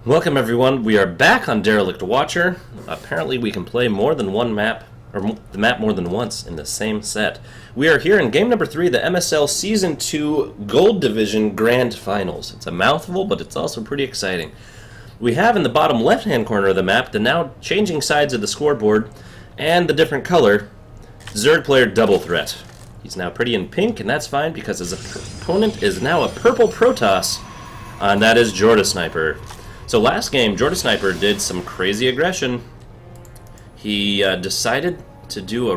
Welcome everyone, we are back on Derelict Watcher. Apparently we can play more than one map, or the map more than once in the same set. We are here in game number 3, the MSL Season 2 Gold Division Grand Finals. It's a mouthful, but it's also pretty exciting. We have in the bottom left-hand corner of the map the now changing sides of the scoreboard, and the different color, Zerg player Doublthreat. He's now pretty in pink, and that's fine because his opponent is now a purple Protoss, and that is Jordasniper. So last game, Jordasniper did some crazy aggression. He decided to do a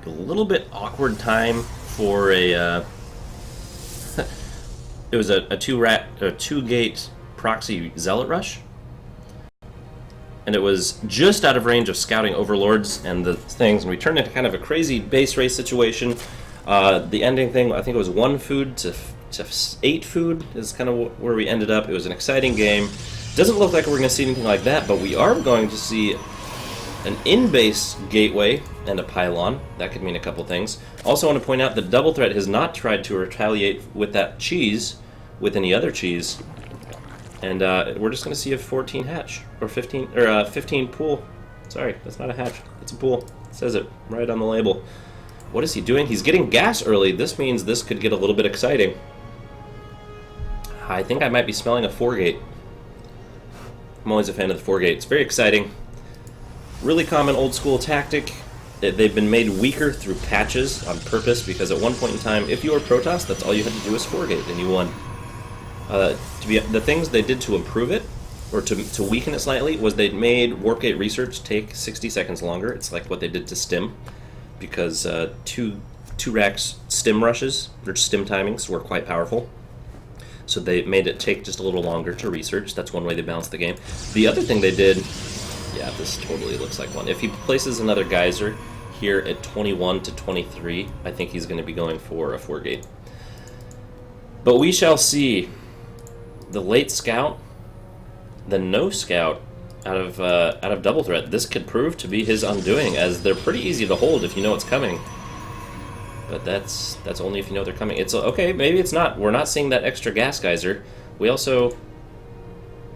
little bit awkward time for a. It was a two-gate proxy zealot rush, and it was just out of range of scouting overlords and the things. And we turned into kind of a crazy base race situation. The ending thing, I think it was 1 food to 8 food is kind of where we ended up. It was an exciting game. Doesn't look like we're going to see anything like that, but we are going to see an in-base gateway and a pylon. That could mean a couple things. Also want to point out that Doublthreat has not tried to retaliate with that cheese with any other cheese. And we're just going to see a 14 hatch, or 15 pool. Sorry, that's not a hatch. It's a pool. It says it right on the label. What is he doing? He's getting gas early. This means this could get a little bit exciting. I think I might be smelling a 4-gate. I'm always a fan of the 4-gate. It's very exciting. Really common old school tactic. They've been made weaker through patches on purpose because at one point in time, if you were Protoss, that's all you had to do was 4-gate and you won. The things they did to improve it, or to weaken it slightly, was they made Warp Gate research take 60 seconds longer. It's like what they did to Stim, because two racks Stim rushes, or Stim timings, were quite powerful. So they made it take just a little longer to research. That's one way they balanced the game. The other thing they did, yeah, this totally looks like one. If he places another geyser here at 21 to 23, I think he's going to be going for a 4-gate. But we shall see. The late scout, the no scout out of Doublthreat. This could prove to be his undoing, as they're pretty easy to hold if you know it's coming. But that's only if you know they're coming. It's okay, maybe it's not. We're not seeing that extra gas geyser. We also,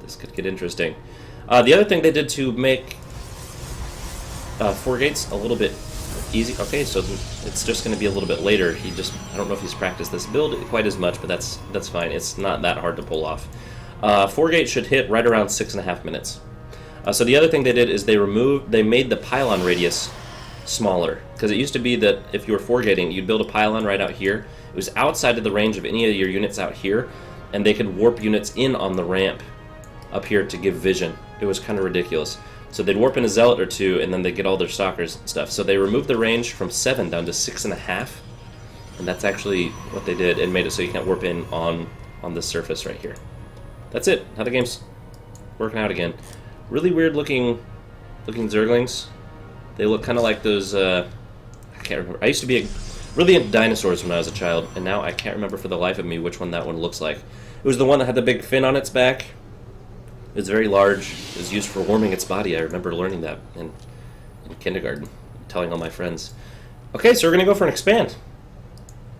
this could get interesting. The other thing they did to make 4 gates a little bit easy. Okay, so it's just going to be a little bit later. I don't know if he's practiced this build quite as much, but that's fine. It's not that hard to pull off. 4-gate should hit right around 6.5 minutes. So the other thing they did is they made the pylon radius smaller, because it used to be that if you were 4-gating, you'd build a pylon right out here. It was outside of the range of any of your units out here, and they could warp units in on the ramp up here to give vision. It was kind of ridiculous. So they'd warp in a zealot or 2, and then they'd get all their stalkers and stuff. So they removed the range from 7 down to 6.5, and that's actually what they did, and made it so you can't warp in on this surface right here. That's it. Now the game's working out again. Really weird looking Zerglings. They look kind of like those, I can't remember. I used to be really into dinosaurs when I was a child, and now I can't remember for the life of me which one that one looks like. It was the one that had the big fin on its back. It was very large. It was used for warming its body. I remember learning that in kindergarten, telling all my friends. Okay, so we're going to go for an expand.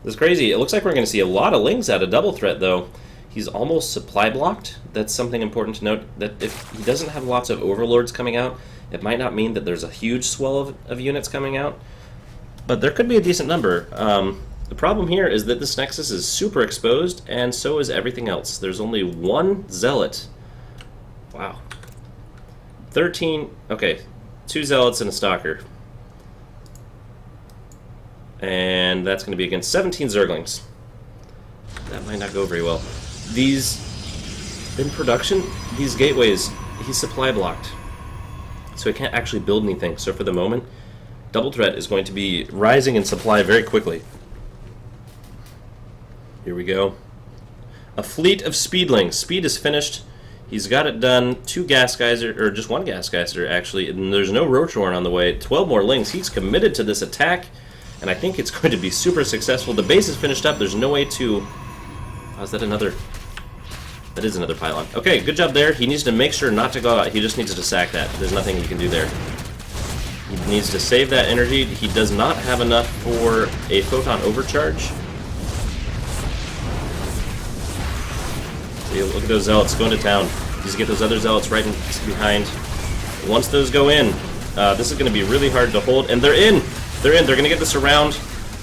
This is crazy. It looks like we're going to see a lot of lings out of Doublthreat, though. He's almost supply blocked. That's something important to note, that if he doesn't have lots of overlords coming out, it might not mean that there's a huge swell of units coming out, but there could be a decent number. The problem here is that this Nexus is super exposed, and so is everything else. There's only 1 zealot. Wow. 13, okay, 2 zealots and a stalker. And that's going to be against 17 zerglings. That might not go very well. In production, these gateways, he's supply blocked. So he can't actually build anything. So for the moment, Doublthreat is going to be rising in supply very quickly. Here we go. A fleet of speedlings. Speed is finished. He's got it done. 2 gas geyser, or just 1 gas geyser actually, and there's no Roachhorn on the way. 12 more lings. He's committed to this attack, and I think it's going to be super successful. The base is finished up. There's no way to... Oh, is that another... That is another pylon. Okay, good job there. He needs to make sure not to go out. He just needs to sack that. There's nothing he can do there. He needs to save that energy. He does not have enough for a photon overcharge. So See, look at those zealots going to town. Just get those other zealots right in behind. Once those go in, this is going to be really hard to hold. And they're in! They're in. They're going to get this around.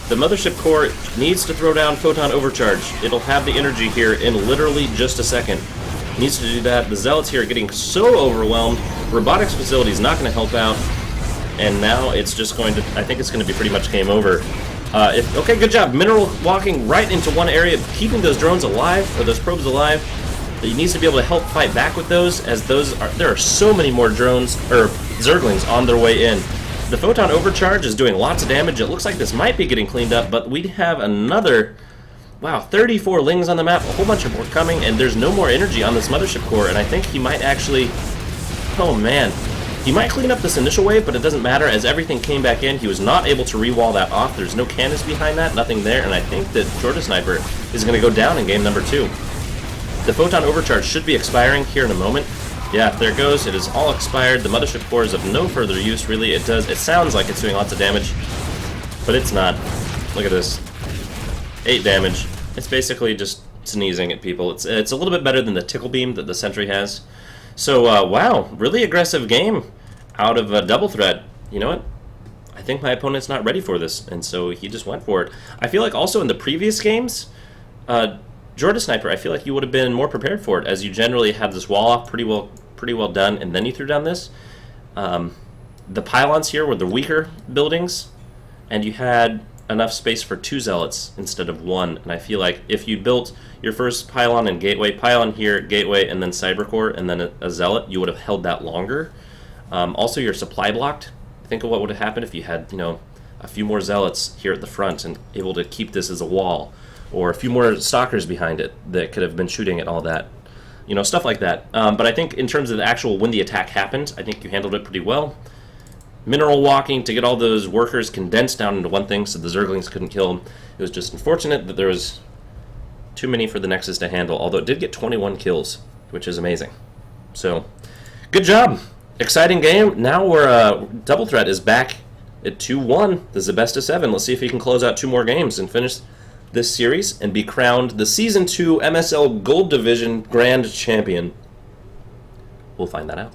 The mothership core needs to throw down photon overcharge. It'll have the energy here in literally just a second. It needs to do that. The zealots here are getting so overwhelmed. Robotics facility is not going to help out. And now it's just going to... I think it's going to be pretty much game over. Okay, good job. Mineral walking right into one area, keeping those drones alive, or those probes alive. He needs to be able to help fight back with those, as there are so many more drones, or Zerglings, on their way in. The photon overcharge is doing lots of damage. It looks like this might be getting cleaned up, but we have another, wow, 34 lings on the map, a whole bunch of more coming, and there's no more energy on this mothership core, and I think he might actually, oh man, he might clean up this initial wave, but it doesn't matter, as everything came back in. He was not able to re-wall that off. There's no cannons behind that, nothing there, and I think that Jordasniper is going to go down in game number 2. The photon overcharge should be expiring here in a moment. Yeah, there it goes. It is all expired. The mothership core is of no further use, really. It sounds like it's doing lots of damage, but it's not. Look at this. 8 damage. It's basically just sneezing at people. It's a little bit better than the tickle beam that the sentry has. So, wow, really aggressive game out of Doublthreat. You know what? I think my opponent's not ready for this, and so he just went for it. I feel like also in the previous games, Jordasniper, I feel like you would have been more prepared for it, as you generally had this wall off pretty well done, and then you threw down this. The pylons here were the weaker buildings, and you had enough space for 2 zealots instead of 1. And I feel like if you built your first pylon and gateway, pylon here, gateway, and then cybercore, and then a zealot, you would have held that longer. Also, your supply blocked. Think of what would have happened if you had, you know, a few more zealots here at the front and able to keep this as a wall, or a few more stalkers behind it that could have been shooting at all that. You know, stuff like that. But I think in terms of the actual when the attack happened, I think you handled it pretty well. Mineral walking to get all those workers condensed down into one thing so the Zerglings couldn't kill them. It was just unfortunate that there was too many for the Nexus to handle, although it did get 21 kills, which is amazing. So, good job. Exciting game. Now we're, Doublthreat is back at 2-1. This is the best of 7. Let's see if he can close out 2 more games and finish this series and be crowned the Season 2 MSL Gold Division Grand Champion. We'll find that out.